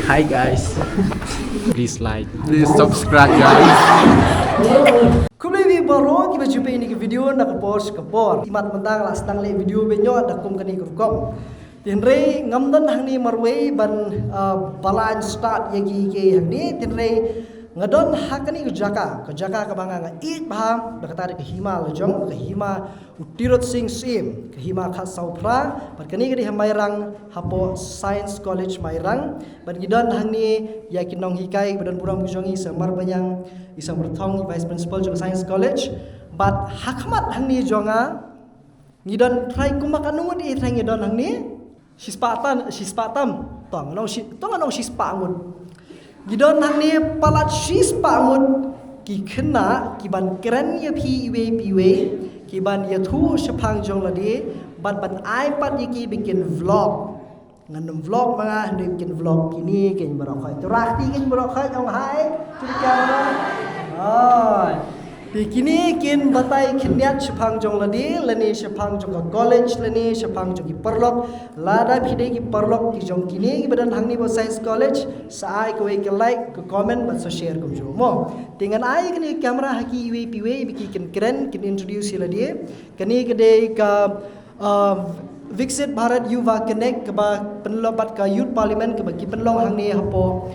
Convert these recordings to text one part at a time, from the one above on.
Hi guys, please like, please subscribe guys. Kumlevi baro kita jumpa ini ke video nak post ke por. Timat mentang lah sedang le video benyo ada kum kani kurkom. Tinre ngamdan hang ni marway ban balan start yagi ke hang ni tinre ngadon hakani ke jaka ke banga nga it baham berkata ke hima lejong ke hima utirot sing sim ke hima khas saupra berkani ke di hamairang hapo science college mairang ban gidon hang ni yakin nong hikai badan puram kujongi semar banyang isang bertong vice principal jong science college but hakmat hang ni jonga ngidon try kumakanumud i try ngidon hang ni sispatam tong anong sispangun gidon hang ni palat sispangun ki khna ki ban kren ye phi iwe ki ban ye thu shapang jong ladi ban ai pat ye ki bikin vlog nganum vlog mga hindi bikin vlog kini ken barokhay turakti ken barokhay ong hai kamera Kini kin batai kinyat shapang jong ladi lani shapang jong ka college lani shapang jong ki perlok lada phide ki perlok ki jong kini ki badan hangni bo science college saai ko ke like ko comment bat so share kum jo mo dengan ai kini kamera haki iwe piwe biki kin keren kin introduce ladi kini kede ka Viksit Bharat Yuva Connect ke ba penlobat ka youth parliament ke bagi penlong hangni hapo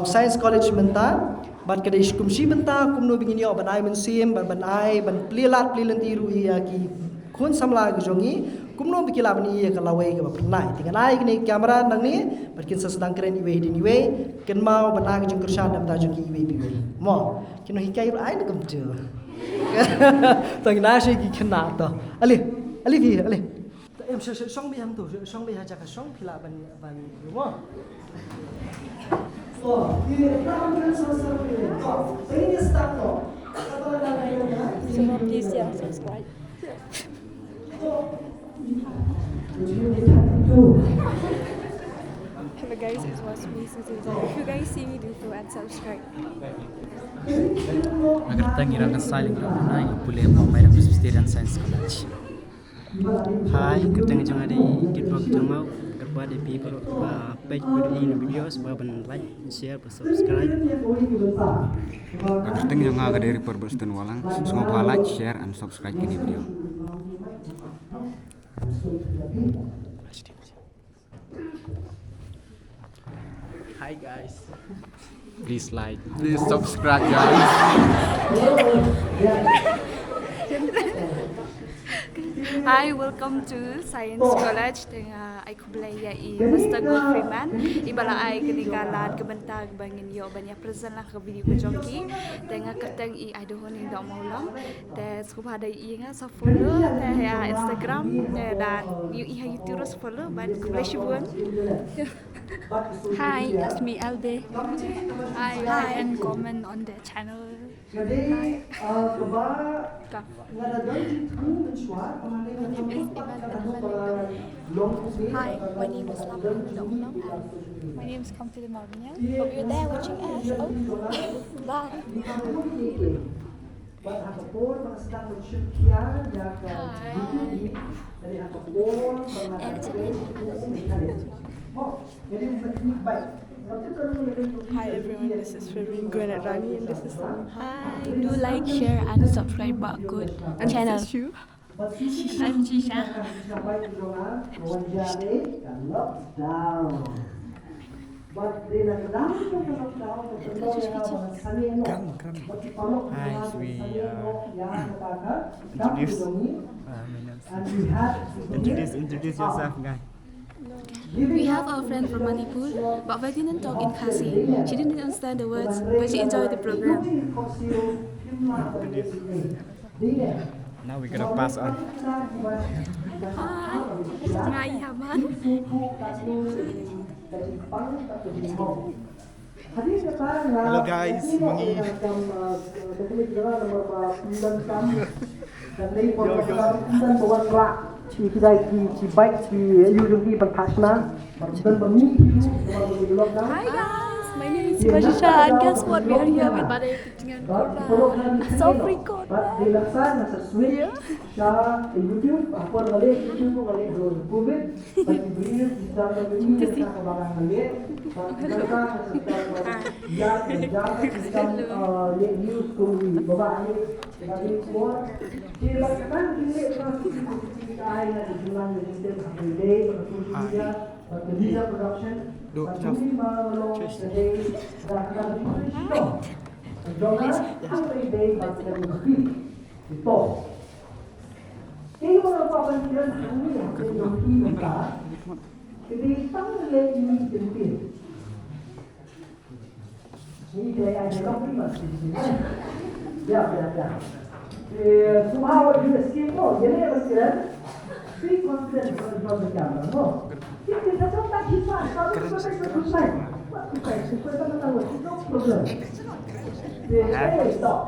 science college menta bat kada iskum si benta kumno bingin yo ban ai mensim ban ai ban plilat plilanti ru iya ki khun samla ge jongi kumno bikila ban iya ka lawai ke pernai tingan ai ni kamera nang ni batkin sedang keren iwe di niwe ken mau ban ai jong kersan dam ta jongi iwe biwe mo kino hikai ru ai kum je tang na shi ki khna to ali vi ali em song bi ham tu song bi ha ja ka song phila ban mo Semua please ya subscribe. Hello guys, it was me Susan. If you guys see me, do follow and subscribe. Maganda ngirang styling na unay pulem mayroong Presbyterian Science College. Hai, ketemu jangan di kita mau kepada people page videos baban like, share, subscribe. Ketemu jangan ada dari perbestan walang semua like, share, and subscribe ke video. Hi guys, please like, please subscribe guys. Hi, welcome to Science College dengan aku belaya Mr. Gold Freeman. Ibala ai kenikalan kebentang bangin yo banyak present lah ke video kejoki dengan keteng I dohon ing dok maulang dan supada inga sa follow ya Instagram dan YouTube follow ban kublesyubun. Hi, it's me Albe. Hi, like and comment on the channel. Hi, my name is Lama. My name is Come to the Marvin. Hope you're there watching us. Oh, bye. Hi everyone, this is Fervin Gwenet Rani and this is Sam. Hi, do like, share, and subscribe our good channel. This is you. I'm Jisha. Hi, we introduce yourself, guys. We have our friend from Manipur, but we didn't talk in Khasi. She didn't understand the words, but she enjoyed the program. Now we're gonna pass on. Hi, Ngai Haman. Hello guys, Mangi. Chỉ cái đây chỉ bike chỉ yêu đương đi bằng thác na, bằng chân bằng mít. Hi guys. My name is Sivashisha and guess what? We are here with Badai Kucingan Quran. So free code. Dilaksana sa switch sa YouTube, apa ngali YouTube ngali do COVID, bagi beliau bisa membeli sa kabarang ngali, kita sa ya sistem news kuri baba ani lagi semua. Dilaksana ini kita ay na dijual di sistem holiday, media, media production. Kami malu sedih dan Jonas every day but can speak ito. Kaya mga papansinan kami ang yung ka, hindi isang nila yung tintin. Hindi kaya ay nakampimas. Ya. Sumawa yung skin mo, yan ay sila. Be confident from the camera, no? Hindi sa mga takipan, sabi ko sa kusay. Kusay na tayo, no problem. Stop.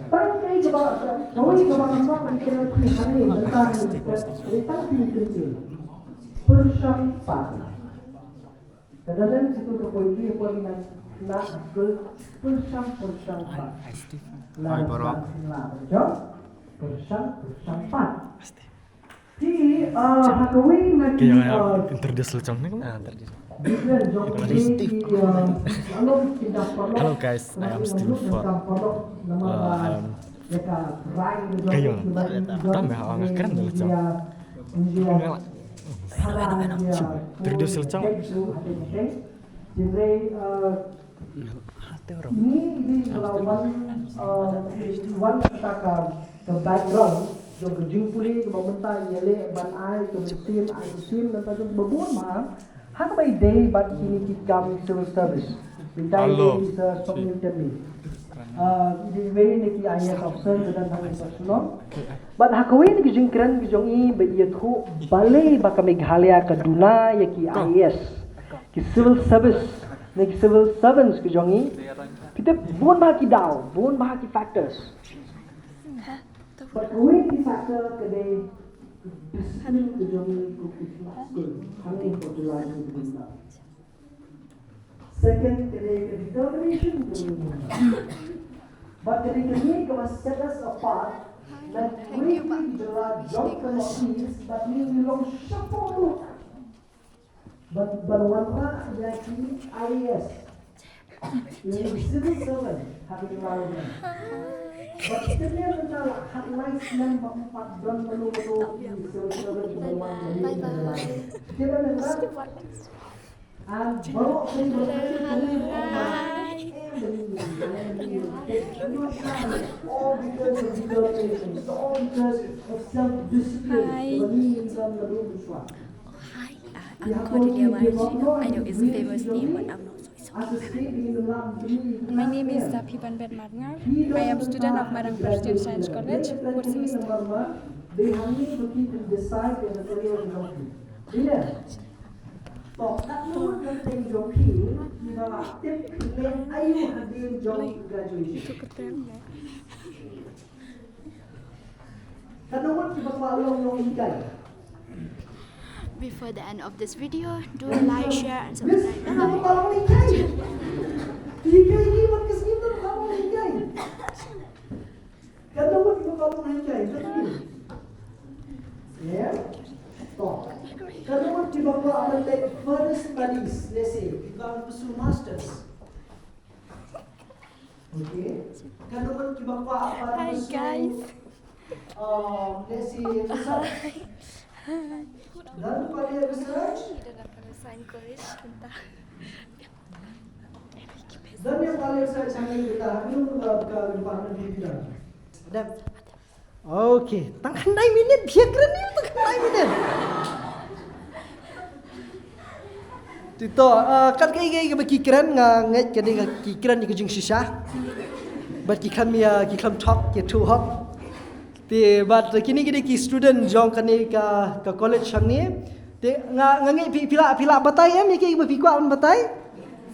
Parang kayo ba, gawin ka ba ng mga kailangan Persyang pat. Kadang-kadang situ ko poetry po na persyang pat. Ay, borok. Persyang pat. Di Halloween nanti Introduce lucam ni kan? Hello guys, I am still for kayo tambah orang keren dulu lucam. Introduce lucam. Ini lawan ke background जो जिंगपुरी के बमता येले बन आए तो sim dan tajam bebuan mah hak by day but kini kita civil service retire is supplementary it is very neki IAS officer dan hang personal but hakawi ni jingkran bijong I be yathu balai ba ka Meghalaya ka duna yaki IAS ki civil service neki civil servants ki jongi kita buan ba ki daw buan ba ki factors. But when the factor today discipline the journey to school, hunting for July to the second, today the determination to but the technique must set us apart that we July don't come peace, but we will shuffle. But one that IAS, the civil servant having a lot of Bakterya adalah hotline 94 bulan menunggu di seluruh Taiwan dari Kita dengar baru all because of determination, all because of self-discipline. Hi, I'm Cordelia Warashi. I know it's a famous name, but I'm not so My name is Zapiban Ben Marngar. I am student of Marang Christian Science College, fourth semester. Before the end of this video, do like, share, and subscribe. Kalau kita akan take further studies, let's say kita akan pursue masters. Okay. Kalau kita akan pursue, let's say research. Dan pada research, dan yang paling research yang kita ambil ke department kita. Dan okay, tangkan 9 minit biar keren ni tangkan 9 minit. Tito, kan kaya kikiran ngai kadi kikiran ni kujing sisa. But kami talk ke too hot. Ti but kini ki student jong kani ka college sang ni. Ti ngai pila batai em ki ibu pikwa on batai.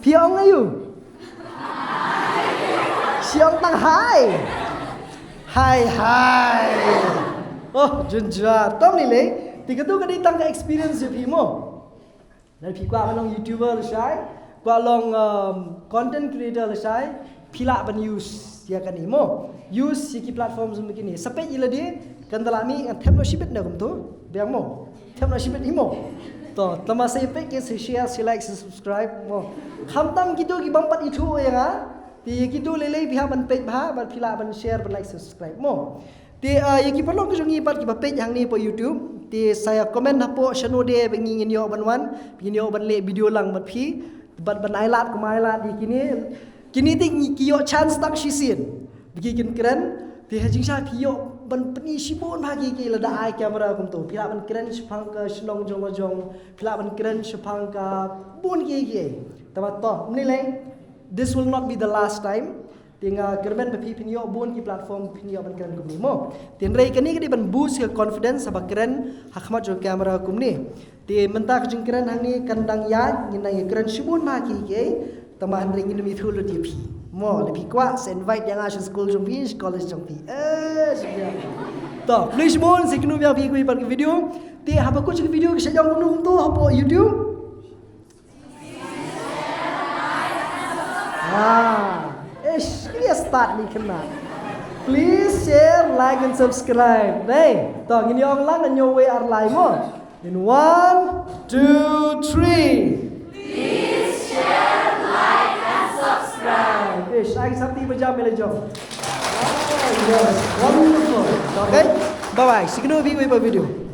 Piong ayu. Siang tang hai. Hai. Oh, junjua. Tom ni le. Tiga tu kadi tang experience je pimo. dan pi kwa long YouTuber le sai kwa long content creator le sai pila ban use ya kan imo use siki platform zum begini sampai ila dia kan dalami kan no shibet na kumto biang mo no shibet imo to tama sai pe ke share like subscribe mo khamtam gitu ki bampat itu ya nga ti gitu lele pihak ban page bah ban pila ban share ban like subscribe mo ti ya ki perlu ke jongi pat ki page yang ni po YouTube ti saya komen hapo channel dia bengin yo ban wan bengin yo ban le video lang ban phi ban ailat ko ailat di kini ti kiyo chance tak shisin bikin keren ti hajing sha kiyo ban pani shibon bagi ki lada ai kamera kum to pila ban keren shpang ka shnong jong pila ban keren shpang ka bun ki tamat to nilai this will not be the last time tinga kerben pe pinyo bun ki platform pinyo ban keren kum ni mo tin rei kani ki ban boost ke confidence sabak keren hakmat jo kamera kum ni ti mentak jing keren hang ni kandang ya nginang keren shibon ma ki tambahan ring ini mithul di pi mo lebih kuat saya invite yang asal school jompi college jompi sudah to please mon siknu biar pi kui par video ti haba ku cik video ke sejong kum tu hapo YouTube ini start ni kena please share like and subscribe hey to ngini ong lang nyo way ar lai mo in 1 2 3 saya sakti berjam melejong. Yes, wonderful. Okay, bye bye. See you in the video.